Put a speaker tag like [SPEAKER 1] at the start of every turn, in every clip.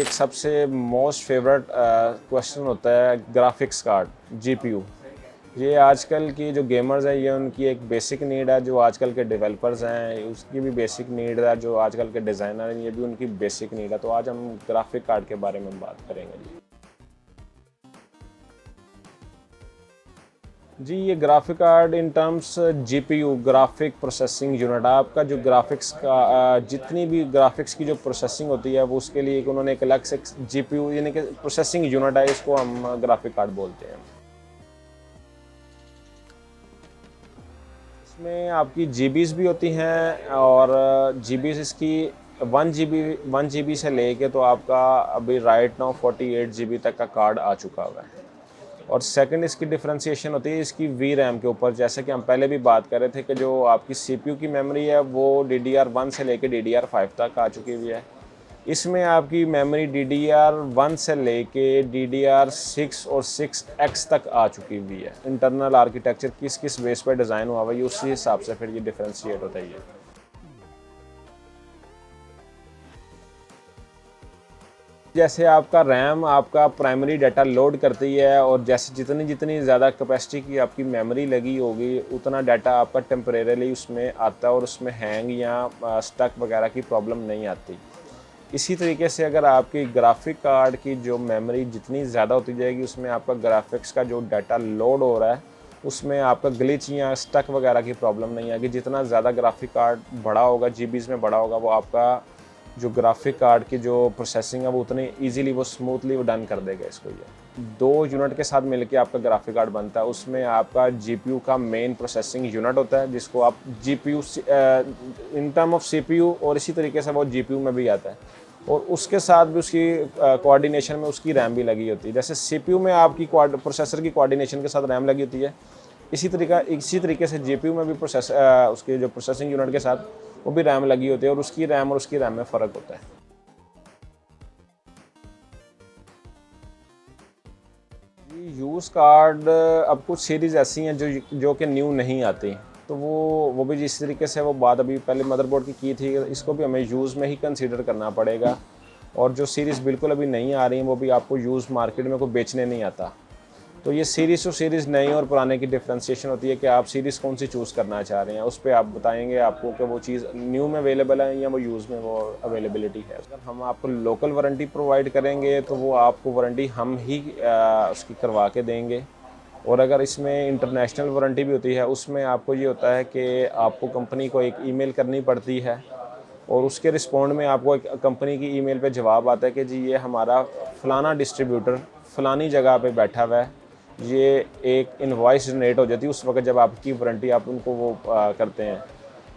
[SPEAKER 1] एक सबसे most favourite question होता है ग्राफिक्स कार्ड जीपीयू। ये आजकल की जो गेमर्स हैं ये उनकी एक बेसिक नीड है, जो आजकल के डेवलपर्स हैं उसकी भी बेसिक नीड है, जो आजकल के डिज़ाइनर हैं ये भी उनकी बेसिक नीड है। तो आज हम ग्राफिक कार्ड के बारे में बात करेंगे जी। ये graphic card in terms GPU graphic processing unit, आपका जो ग्राफिक्स का जितनी भी ग्राफिक्स की जो प्रोसेसिंग होती है वो उसके लिए उन्होंने एक अलग से जीपीयू यानी कि प्रोसेसिंग यूनिट है, इसको हम ग्राफिक कार्ड बोलते हैं। इसमें आपकी जीबीज़ भी होती हैं और जीबीज़ इसकी 1 GB से लेके तो आपका अभी राइट नाउ 48 GB तक का कार्ड आ चुका हुआ है। और सेकंड इसकी डिफरेंशिएशन होती है इसकी वी रैम के ऊपर। जैसे कि हम पहले भी बात कर रहे थे कि जो आपकी सीपीयू की मेमोरी है वो DDR1 से लेके DDR5 तक आ चुकी हुई है। इसमें आपकी मेमोरी DDR1 से लेके DDR6 और 6X तक आ चुकी हुई है। इंटरनल आर्किटेक्चर किस किस बेस पर डिज़ाइन हुआ हुआ है उसी हिसाब से फिर ये डिफरेंशिएट होता है। जैसे आपका रैम आपका प्राइमरी डाटा लोड करती है और जैसे जितनी जितनी ज़्यादा कैपेसिटी की आपकी मेमोरी लगी होगी उतना डाटा आपका टेम्परेरीली उसमें आता है और उसमें हैंग या स्टक वगैरह की प्रॉब्लम नहीं आती। इसी तरीके से अगर आपकी ग्राफिक कार्ड की जो मेमोरी जितनी ज़्यादा होती जाएगी उसमें आपका ग्राफिक्स का जो डाटा लोड हो रहा है उसमें आपका ग्लिच या स्टक वगैरह की प्रॉब्लम नहीं आएगी। जितना ज़्यादा ग्राफिक कार्ड बड़ा होगा, जीबीज़ में बड़ा होगा, वो आपका जो ग्राफिक कार्ड की जो प्रोसेसिंग है वो उतनी इजीली वो स्मूथली वो डन कर देगा इसको। ये 2 यूनिट के साथ मिलके आपका ग्राफिक कार्ड बनता है। उसमें आपका जीपीयू का मेन प्रोसेसिंग यूनिट होता है जिसको आप GPU in term of CPU, और इसी तरीके से वो जीपीयू में भी आता है और उसके साथ भी उसकी कोऑर्डिनेशन में उसकी रैम भी लगी होती है। जैसे सीपीयू में आपकी प्रोसेसर की कोऑर्डिनेशन के साथ रैम लगी होती है, इसी तरीके से जीपीयू में भी उसके जो प्रोसेसिंग यूनिट के साथ वो भी रैम लगी होती है और उसकी रैम में फ़र्क होता है। यूज़ कार्ड अब कुछ सीरीज़ ऐसी हैं जो कि न्यू नहीं आती, तो वो भी जिस तरीके से वो बात अभी पहले मदरबोर्ड की थी, इसको भी हमें यूज़ में ही कंसीडर करना पड़ेगा। और जो सीरीज़ बिल्कुल अभी नहीं आ रही हैं वो भी आपको यूज़ मार्केट में कोई बेचने नहीं आता। तो ये सीरीज़ टू सीरीज़ नई और पुराने की डिफ्रेंशिएशन होती है कि आप सीरीज़ कौन सी चूज़ करना चाह रहे हैं, उस पर आप बताएंगे आपको कि वो चीज़ न्यू में अवेलेबल है या वो यूज़ में वो अवेलेबिलिटी है। अगर हम आपको लोकल वारंटी प्रोवाइड करेंगे तो वो आपको वारंटी हम ही उसकी करवा के देंगे। और अगर इसमें इंटरनेशनल वारंटी भी होती है उसमें आपको ये होता है कि आपको कंपनी को एक ईमेल करनी पड़ती है और उसके रिस्पॉन्ड में आपको एक कंपनी की ईमेल पे जवाब आता है कि जी ये हमारा फ़लाना डिस्ट्रीब्यूटर फ़लानी जगह पे बैठा हुआ है। ये एक इनवॉइस जनरेट हो जाती है उस वक्त जब आपकी वारंटी आप उनको वो करते हैं।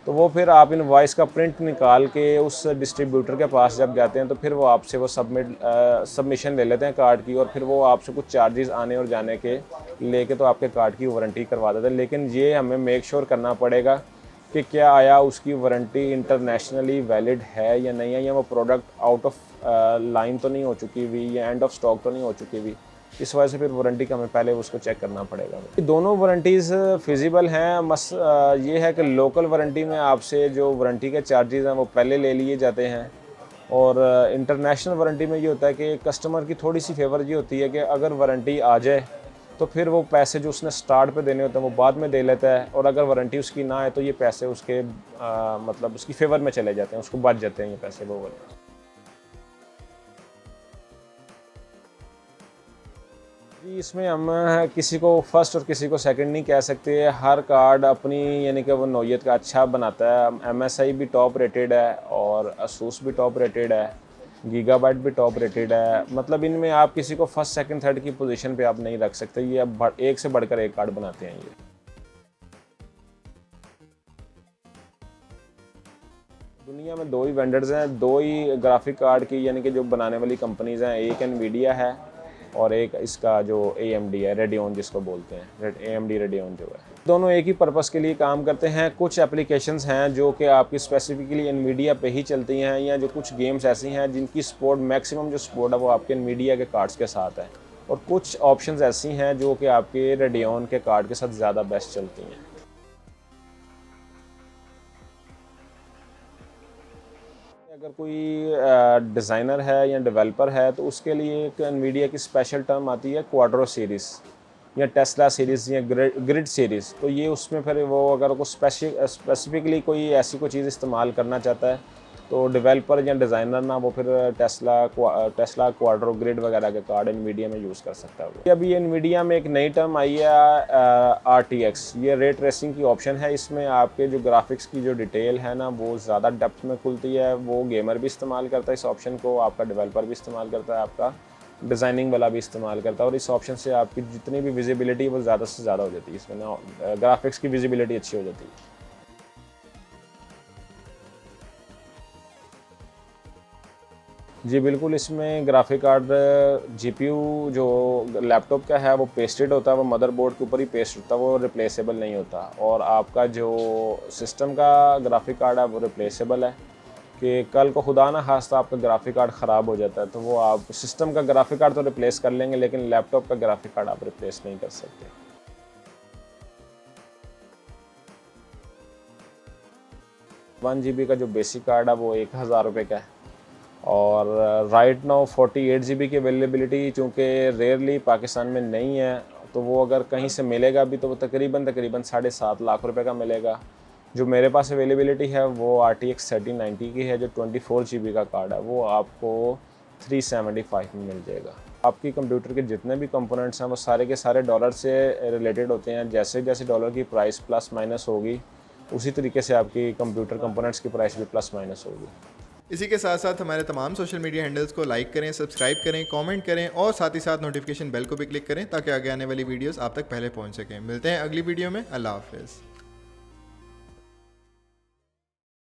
[SPEAKER 1] तो वो फिर आप इनवॉइस का प्रिंट निकाल के उस डिस्ट्रीब्यूटर के पास जब जाते हैं तो फिर वो आपसे वो सबमिशन ले लेते हैं कार्ड की, और फिर वो आपसे कुछ चार्जेस आने और जाने के लेके तो आपके कार्ड की वारंटी करवा देते हैं। लेकिन ये हमें मेक श्योर करना पड़ेगा कि क्या आया उसकी वारंटी इंटरनेशनली वैलिड है या नहीं है, या वो प्रोडक्ट आउट ऑफ लाइन तो नहीं हो चुकी हुई या एंड ऑफ स्टॉक तो नहीं हो चुकी हुई। इस वजह से फिर वारंटी का हमें पहले उसको चेक करना पड़ेगा। दोनों वारंटीज़ फिजिबल हैं, बस ये है कि लोकल वारंटी में आपसे जो वारंटी के चार्जेस हैं वो पहले ले लिए जाते हैं, और इंटरनेशनल वारंटी में ये होता है कि कस्टमर की थोड़ी सी फेवर ये होती है कि अगर वारंटी आ जाए तो फिर वो पैसे जो उसने स्टार्ट पे देने होते हैं वो बाद में दे लेता है, और अगर वारंटी उसकी ना आए तो ये पैसे उसके मतलब उसकी फेवर में चले जाते हैं, उसको बच जाते हैं ये पैसे वो वाले। जी, इसमें हम किसी को फर्स्ट और किसी को सेकंड नहीं कह सकते। हर कार्ड अपनी यानी कि वो नौइयत का अच्छा बनाता है। MSI भी टॉप रेटेड है और ASUS भी टॉप रेटेड है, गीगाबाइट भी टॉप रेटेड है। मतलब इनमें आप किसी को फर्स्ट सेकंड थर्ड की पोजीशन पे आप नहीं रख सकते। ये अब एक से बढ़कर एक कार्ड बनाते हैं ये। दुनिया में 2 ही वेंडर्स हैं, 2 ही ग्राफिक कार्ड की यानी कि जो बनाने वाली कंपनीज़ हैं। एक NVIDIA है और एक इसका जो AMD है, रेडियन जिसको बोलते हैं, AMD रेडियन जो है। दोनों एक ही पर्पस के लिए काम करते हैं। कुछ एप्लीकेशंस हैं जो कि आपकी स्पेसिफिकली NVIDIA पे ही चलती हैं, या जो कुछ गेम्स ऐसी हैं जिनकी सपोर्ट मैक्सिमम जो सपोर्ट है वो आपके NVIDIA के कार्ड्स के साथ है, और कुछ ऑप्शंस ऐसी हैं जो कि आपके रेडियन के कार्ड के साथ ज़्यादा बेस्ट चलती हैं। अगर कोई डिज़ाइनर है या डेवलपर है तो उसके लिए एक एनवीडिया की स्पेशल टर्म आती है क्वाड्रो सीरीज़ या टेस्ला सीरीज़ या ग्रिड सीरीज़। तो ये उसमें फिर वो अगर को स्पेसिफिकली कोई ऐसी कोई चीज़ इस्तेमाल करना चाहता है तो डेवलपर या डिज़ाइनर ना वो फिर टेस्ला क्वाड्रो ग्रिड वगैरह के कार्ड एनवीडिया में यूज़ कर सकता है। वो अभी एनवीडिया में एक नई टर्म आई है RTX, ये रे ट्रेसिंग की ऑप्शन है। इसमें आपके जो ग्राफिक्स की जो डिटेल है ना वो ज़्यादा डेप्थ में खुलती है। वो गेमर भी इस्तेमाल करता है इस ऑप्शन को, आपका डेवलपर भी इस्तेमाल करता है, आपका डिज़ाइनिंग वाला भी इस्तेमाल करता है। और इस ऑप्शन से आपकी जितनी भी विजिबिलिटी वो ज़्यादा से ज़्यादा हो जाती है, इसमें ना ग्राफिक्स की विजिबिलिटी अच्छी हो जाती है। जी बिल्कुल, इसमें ग्राफिक कार्ड जीपीयू जो लैपटॉप का है वो पेस्टेड होता है, वो मदरबोर्ड के ऊपर ही पेस्ट होता है, वो रिप्लेसेबल नहीं होता। और आपका जो सिस्टम का ग्राफिक कार्ड है वो रिप्लेसेबल है कि कल को खुदा ना खास्ता आपका ग्राफिक कार्ड ख़राब हो जाता है तो वो आप सिस्टम का ग्राफिक कार्ड तो रिप्लेस कर लेंगे, लेकिन लैपटॉप का ग्राफिक कार्ड आप रिप्लेस नहीं कर सकते। 1 GB का जो बेसिक कार्ड है वो 1000 रुपये का है। और राइट नाउ 48 GB की अवेलेबिलिटी चूँकि रेयरली पाकिस्तान में नहीं है, तो वो अगर कहीं से मिलेगा भी तो वो तकरीबन 7.5 लाख रुपए का मिलेगा। जो मेरे पास अवेलेबिलिटी है वो RTX 3090 की है, जो 24 GB का कार्ड है वो आपको 375 में मिल जाएगा। आपकी कंप्यूटर के जितने भी कंपोनेंट्स हैं वो सारे के सारे डॉलर से रिलेटेड होते हैं। जैसे जैसे डॉलर की प्राइस प्लस माइनस होगी उसी तरीके से आपकी कंप्यूटर कंपोनेंट्स की प्राइस भी प्लस माइनस होगी।
[SPEAKER 2] इसी के साथ साथ हमारे तमाम सोशल मीडिया हैंडल्स को लाइक करें, सब्सक्राइब करें, कमेंट करें और साथ ही साथ नोटिफिकेशन बेल को भी क्लिक करें ताकि आगे आने वाली वीडियोस आप तक पहले पहुंच सकें। मिलते हैं अगली वीडियो में। अल्लाह हाफिज़।